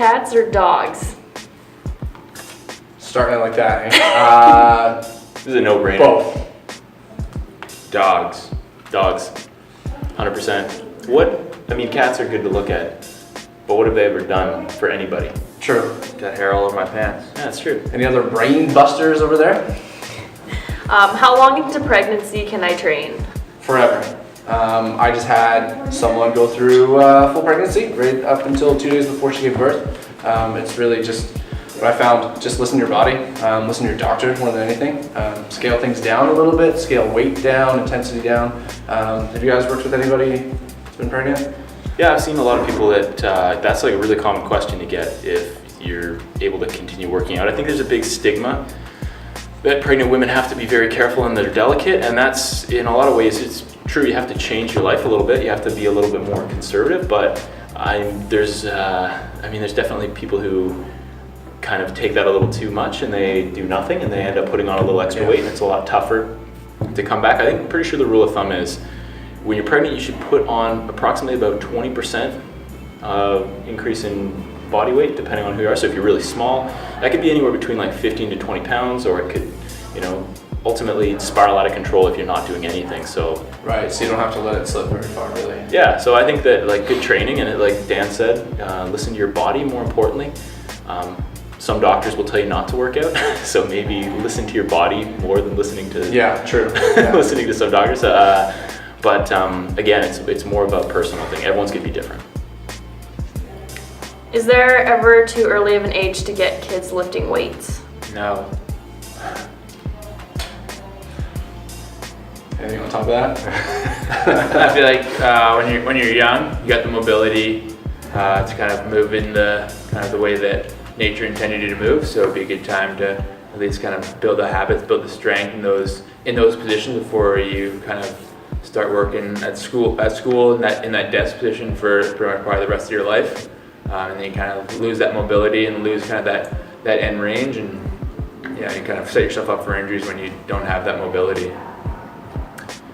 cats or dogs? Starting it like that, eh? This is a no-brainer. Both. Dogs, 100%. Cats are good to look at, but what have they ever done for anybody? True. Got hair all over my pants. Yeah, that's true. Any other brain busters over there? How long into pregnancy can I train? Forever. I just had someone go through full pregnancy, right up until 2 days before she gave birth. It's really just what I found, just listen to your body, listen to your doctor more than anything. Scale things down a little bit, scale weight down, intensity down. Have you guys worked with anybody that's been pregnant? Yeah, I've seen a lot of people that's like a really common question to get if you're able to continue working out. I think there's a big stigma that pregnant women have to be very careful and they're delicate, and that's, in a lot of ways, it's true. You have to change your life a little bit. You have to be a little bit more conservative, but there's definitely people who kind of take that a little too much and they do nothing and they end up putting on a little extra weight, and it's a lot tougher to come back. I'm pretty sure the rule of thumb is when you're pregnant, you should put on approximately about 20% increase in body weight, depending on who you are. So if you're really small, that could be anywhere between like 15 to 20 pounds, or it could, ultimately spiral out of control if you're not doing anything. So Right, so you don't have to let it slip very far, really. yeah, so I think that like good training, and like Dan said, listen to your body more importantly. Some doctors will tell you not to work out, so maybe listen to your body more than listening to True. Yeah. listening to some doctors. But again, it's more of a personal thing. Everyone's gonna be different. Is there ever too early of an age to get kids lifting weights? No. Anything on top of that? I feel like when you're young, you got the mobility to kind of move in the way that nature intended you to move. So it'd be a good time to at least kind of build the habits, build the strength in those positions before you kind of start working at school in that desk position for pretty much probably the rest of your life. And then you kind of lose that mobility and lose kind of that end range, and you kind of set yourself up for injuries when you don't have that mobility.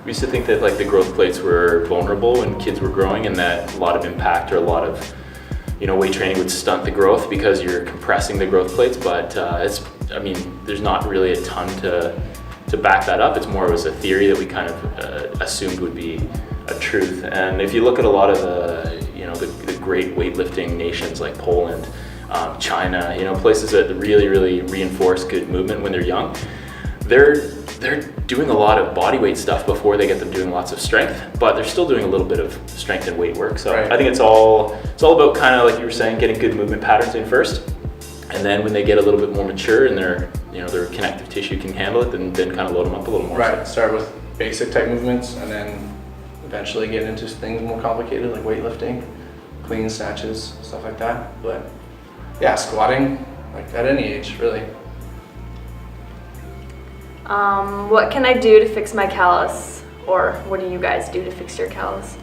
We used to think that like the growth plates were vulnerable when kids were growing, and that a lot of impact or a lot of weight training would stunt the growth because you're compressing the growth plates. But there's not really a ton to back that up. It's more it was a theory that we kind of assumed would be a truth. And if you look at a lot of the great weightlifting nations like Poland, China, places that really, really reinforce good movement when they're young, they're doing a lot of body weight stuff before they get them doing lots of strength, but they're still doing a little bit of strength and weight work. So Right. I think it's all about kind of like you were saying, getting good movement patterns in first, and then when they get a little bit more mature and their connective tissue can handle it, then kind of load them up a little more. Right, start with basic type movements and then eventually get into things more complicated like weightlifting, clean snatches, stuff like that. But yeah, squatting, like at any age, really. What can I do to fix my callus? Or what do you guys do to fix your callus?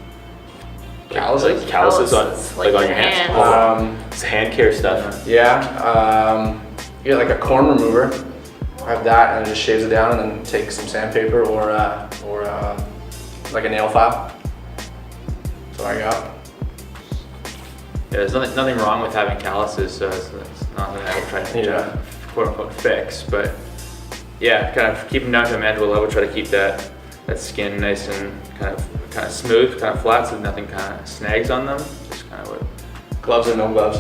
Calluses? Like calluses on Calluses, like on your hands. It's hand care stuff. You get like a corn remover. I have that, and it just shaves it down, and then take some sandpaper or like a nail file. That's what I got. Yeah, there's nothing wrong with having calluses, so it's not that I would try to quote unquote fix, but yeah, kind of keep them down to a manageable level. Try to keep that skin nice and kind of smooth, kind of flat, so nothing kind of snags on them. Just kind of what. Gloves or no gloves?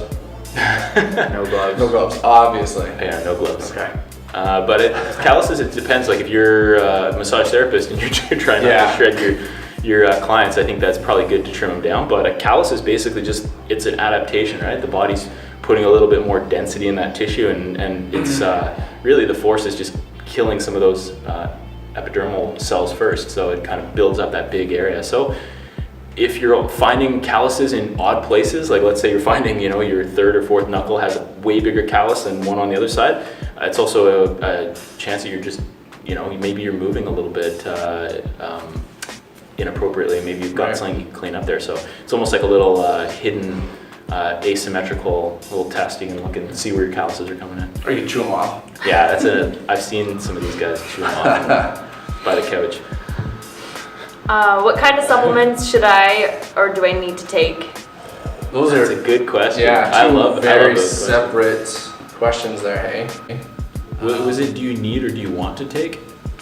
No gloves. No gloves, obviously. Yeah, no gloves. Okay. But calluses, it depends. Like if you're a massage therapist and you're trying not to shred your clients, I think that's probably good to trim them down. But a callus is basically just, it's an adaptation, right? The body's putting a little bit more density in that tissue, and it's really the force is just killing some of those epidermal cells first. So it kind of builds up that big area. So if you're finding calluses in odd places, like let's say you're finding, your third or fourth knuckle has a way bigger callus than one on the other side, it's also a chance that you're just, maybe you're moving a little bit inappropriately. Maybe you've got something you can clean up there. So it's almost like a little hidden asymmetrical little test. You can look and see where your calluses are coming in. Or you can chew them off. Yeah, I've seen some of these guys chew them off by the couch. What kind of supplements should I or do I need to take? those That's are a good question. yeah, I two love very those separate questions there. Hey, Was it do you need or do you want to take?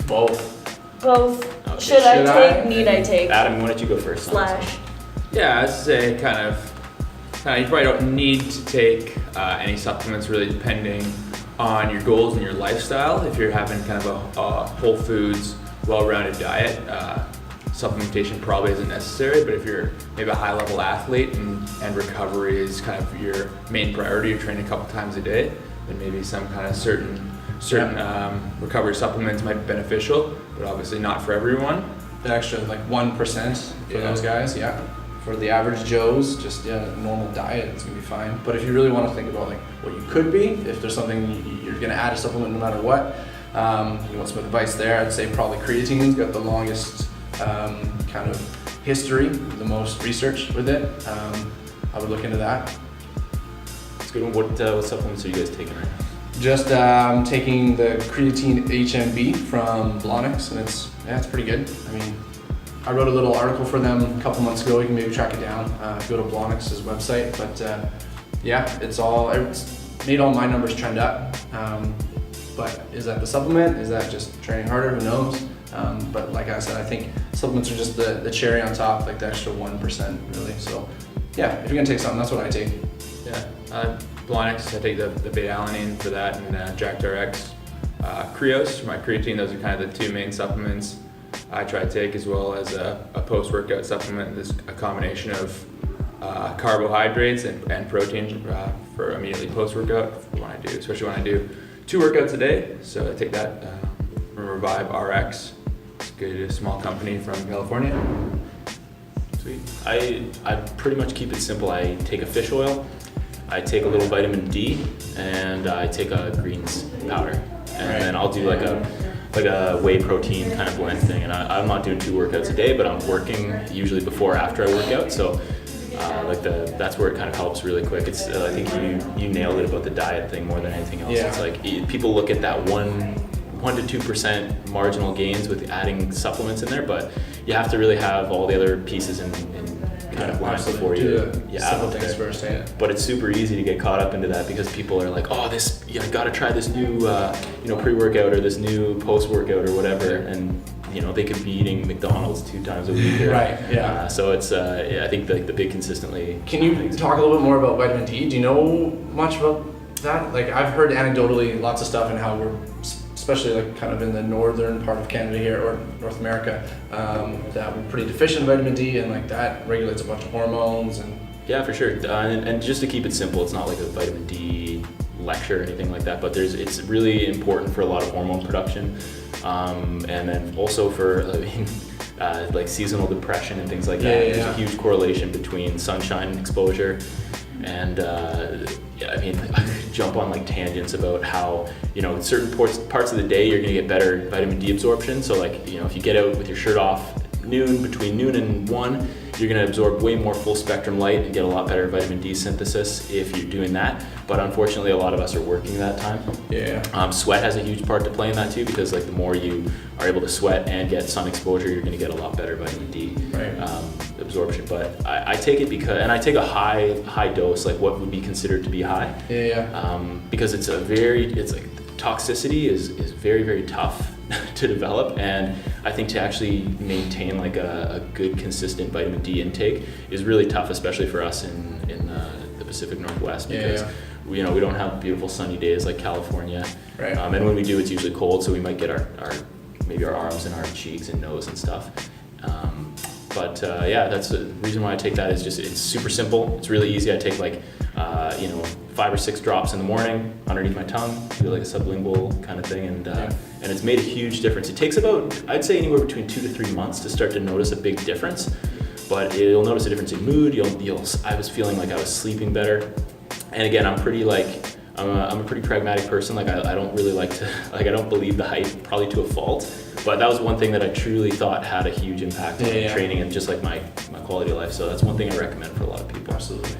both. Both. Okay. Should I Should take? I? Need I take? Adam, why don't you go first? on this one? Slash. Yeah, I'd say kind of, you probably don't need to take any supplements really depending on your goals and your lifestyle. If you're having kind of a whole foods, well-rounded diet, supplementation probably isn't necessary, but if you're maybe a high-level athlete and recovery is kind of your main priority, you're training a couple times a day, then maybe some kind of certain recovery supplements might be beneficial, but obviously not for everyone. The extra like 1% for those guys, yeah. For the average Joes, just normal diet, it's gonna be fine. But if you really want to think about like what you could be, if there's something you're gonna add a supplement no matter what, you want some advice there, I'd say probably creatine's got the longest kind of history, the most research with it. I would look into that. That's a good one. What supplements are you guys taking right now? Just taking the creatine HMB from Blonix, and it's pretty good. I mean, I wrote a little article for them a couple months ago. You can maybe track it down. Go to Blonix's website, but it's made all my numbers trend up. But is that the supplement? Is that just training harder? Who knows? But like I said, I think supplements are just the cherry on top, like the extra 1% really. So yeah, if you're gonna take something, that's what I take. Yeah, Blonix, I take the beta-alanine for that, and JackRx, Creos for my creatine. Those are kind of the two main supplements I try to take, as well as a post-workout supplement. This a combination of carbohydrates and protein for immediately post-workout when I do, especially when I do 2 workouts a day. So I take that from Revive RX. It's a good small company from California. Sweet. I pretty much keep it simple. I take a fish oil, I take a little vitamin D, and I take a greens powder. And then I'll do like a whey protein kind of blend thing. And I'm not doing 2 workouts a day, but I'm working usually before or after I work out. So that's where it kind of helps really quick. It's I think you nailed it about the diet thing more than anything else. Yeah. It's like people look at that 1 to 2% marginal gains with adding supplements in there, but you have to really have all the other pieces in kind of line before you add simple them things there. first. Yeah. But it's super easy to get caught up into that because people are like, oh, I gotta try this new, pre-workout or this new post-workout or whatever, and they could be eating McDonald's 2 times a week. Right. Yeah. So it's, I think the big consistently. Can you talk a little bit more about vitamin D? Do you know much about that? Like I've heard anecdotally lots of stuff and how we're, especially like kind of in the northern part of Canada here or North America, that we're pretty deficient in vitamin D, and like that regulates a bunch of hormones and. Yeah, for sure. And just to keep it simple, it's not like a vitamin D lecture or anything like that, but it's really important for a lot of hormone production, and then also for like seasonal depression and things like that. There's a huge correlation between sunshine exposure and I could jump on like tangents about how certain parts of the day you're gonna get better vitamin D absorption. So like if you get out with your shirt off between noon and 1, you're going to absorb way more full spectrum light and get a lot better vitamin D synthesis if you're doing that. But unfortunately, a lot of us are working that time. Yeah. Sweat has a huge part to play in that too, because like the more you are able to sweat and get sun exposure, you're going to get a lot better vitamin D absorption. But I take it and I take a high dose, like what would be considered to be high. Because it's like toxicity is very, very tough to develop, and I think to actually maintain like a good consistent vitamin D intake is really tough, especially for us in the Pacific Northwest, because we don't have beautiful sunny days like California, and when we do, it's usually cold, so we might get our arms and our cheeks and nose and stuff. But that's the reason why I take that. Is just it's super simple. It's really easy. I take like 5 or 6 drops in the morning underneath my tongue, do like a sublingual kind of thing, and it's made a huge difference. It takes about, I'd say, anywhere between 2 to 3 months to start to notice a big difference, but you'll notice a difference in mood. I was feeling like I was sleeping better, and again, I'm a pretty pragmatic person. Like I don't really like to, like I don't believe the hype, probably to a fault, but that was one thing that I truly thought had a huge impact on training and just like my quality of life. So that's one thing I recommend for a lot of people. Absolutely.